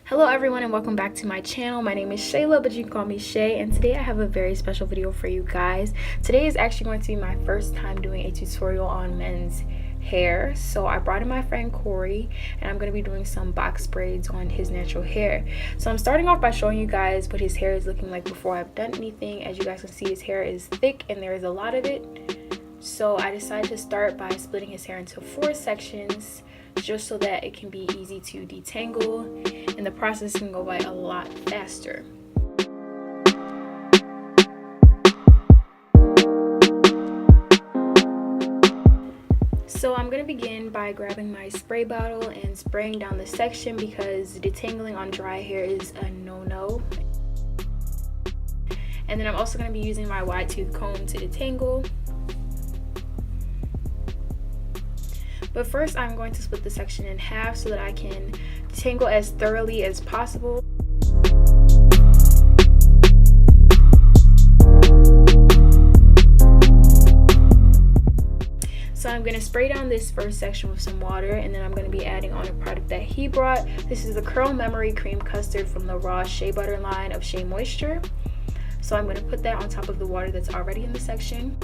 Hello everyone and welcome back to my channel. My name is Shayla, but you can call me Shay, and today I have a very special video for you guys. Today is actually going to be my first time doing a tutorial on men's hair. So I brought in my friend Corey and I'm going to be doing some box braids on his natural hair. So I'm starting off by showing you guys what his hair is looking like before I've done anything. As you guys can see, his hair is thick and there is a lot of it. So I decided to start by splitting his hair into 4 sections just so that it can be easy to detangle and the process can go by a lot faster. So I'm going to begin by grabbing my spray bottle and spraying down the section because detangling on dry hair is a no-no. And then I'm also going to be using my wide tooth comb to detangle. But first I'm going to split the section in half so that I can detangle as thoroughly as possible. So I'm going to spray down this first section with some water, and then I'm going to be adding on a product that he brought. This is the Curl Memory Cream Custard from the Raw Shea Butter line of Shea Moisture. So I'm going to put that on top of the water that's already in the section.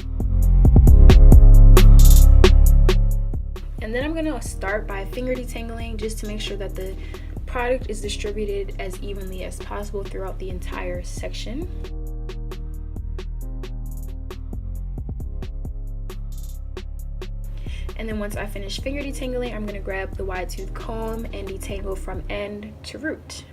And then I'm going to start by finger detangling just to make sure that the product is distributed as evenly as possible throughout the entire section. And then once I finish finger detangling, I'm going to grab the wide tooth comb and detangle from end to root.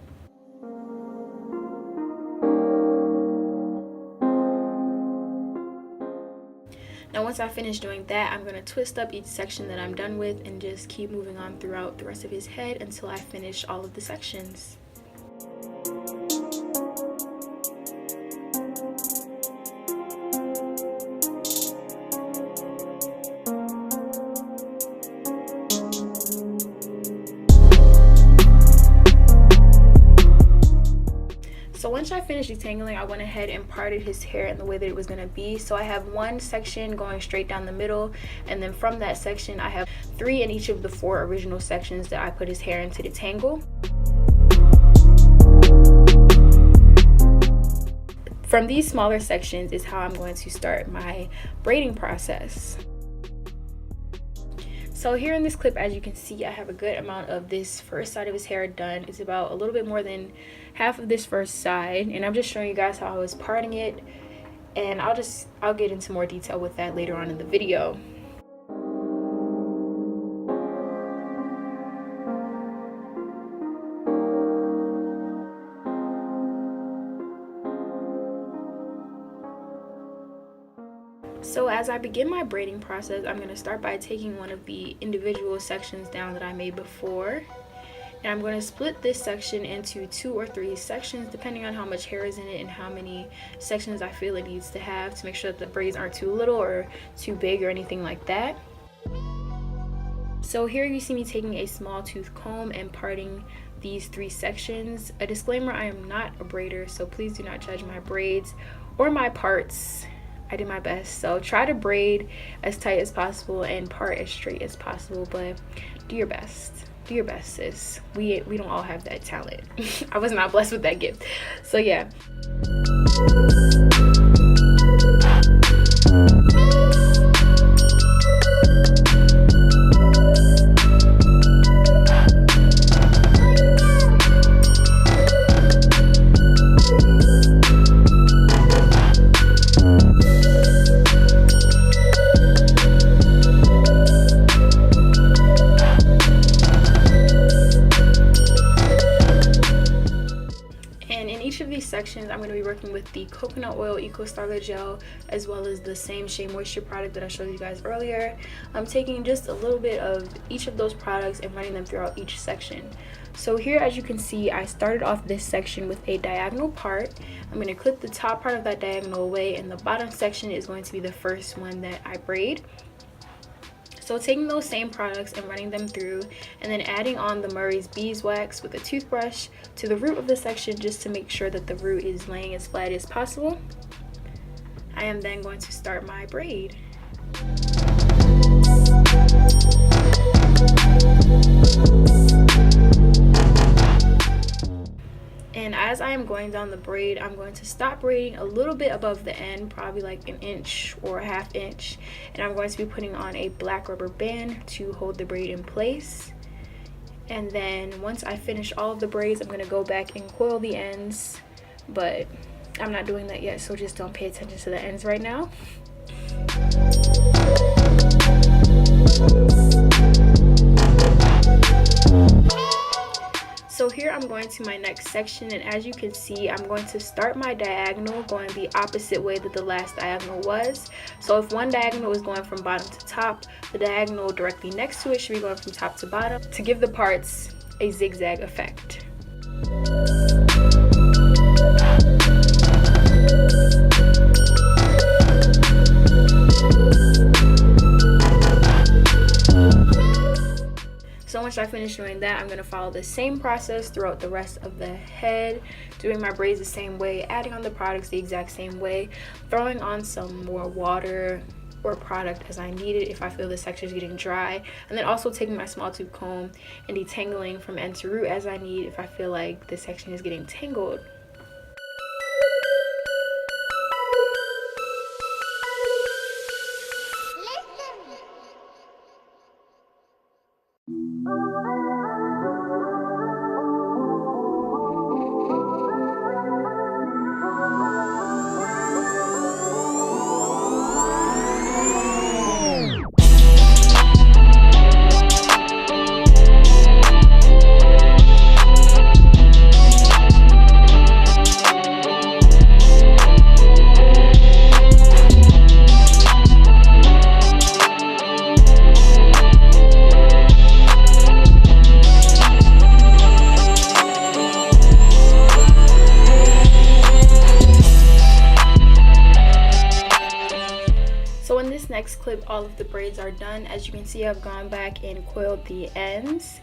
Now once I finish doing that, I'm going to twist up each section that I'm done with and just keep moving on throughout the rest of his head until I finish all of the sections. So once I finished detangling, I went ahead and parted his hair in the way that it was going to be. So I have one section going straight down the middle, and then from that section I have 3 in each of the 4 original sections that I put his hair in to detangle. From these smaller sections is how I'm going to start my braiding process. So here in this clip, as you can see, I have a good amount of this first side of his hair done. It's about a little bit more than half of this first side, and I'm just showing you guys how I was parting it, and I'll get into more detail with that later on in the video. So as I begin my braiding process, I'm going to start by taking one of the individual sections down that I made before, and I'm going to split this section into 2 or 3 sections depending on how much hair is in it and how many sections I feel it needs to have to make sure that the braids aren't too little or too big or anything like that. So here you see me taking a small tooth comb and parting these 3 sections. A disclaimer, I am not a braider, so please do not judge my braids or my parts. I did my best, so try to braid as tight as possible and part as straight as possible, but do your best. Do your best, sis. We don't all have that talent. I was not blessed with that gift. So yeah. Sections, I'm going to be working with the coconut oil eco styler gel as well as the same Shea Moisture product that I showed you guys earlier. I'm taking just a little bit of each of those products and running them throughout each section. So here, as you can see, I started off this section with a diagonal part. I'm going to clip the top part of that diagonal away, and the bottom section is going to be the first one that I braid. So taking those same products and running them through, and then adding on the Murray's beeswax with a toothbrush to the root of the section just to make sure that the root is laying as flat as possible. I am then going to start my braid. And as I am going down the braid, I'm going to stop braiding a little bit above the end, probably like an inch or a half inch, and I'm going to be putting on a black rubber band to hold the braid in place. And then once I finish all of the braids, I'm going to go back and coil the ends, but I'm not doing that yet, so just don't pay attention to the ends right now. So here I'm going to my next section, and as you can see, I'm going to start my diagonal going the opposite way that the last diagonal was. So if one diagonal is going from bottom to top, the diagonal directly next to it should be going from top to bottom to give the parts a zigzag effect. So once I finish doing that, I'm going to follow the same process throughout the rest of the head, doing my braids the same way, adding on the products the exact same way, throwing on some more water or product as I need it if I feel the section is getting dry, and then also taking my small tooth comb and detangling from end to root as I need if I feel like the section is getting tangled. Next clip, all of the braids are done. As you can see, I've gone back and coiled the ends,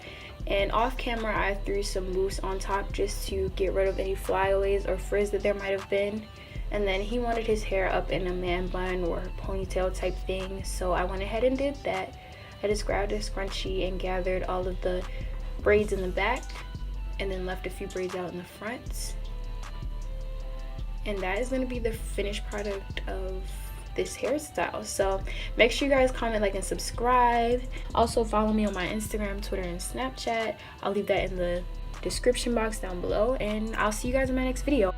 and off camera I threw some mousse on top just to get rid of any flyaways or frizz that there might have been. And then he wanted his hair up in a man bun or ponytail type thing, so I went ahead and did that. I just grabbed a scrunchie and gathered all of the braids in the back and then left a few braids out in the front. And that is going to be the finished product of this hairstyle. So make sure you guys comment, like, and subscribe. Also follow me on my Instagram, Twitter, and Snapchat. I'll leave that in the description box down below, and I'll see you guys in my next video.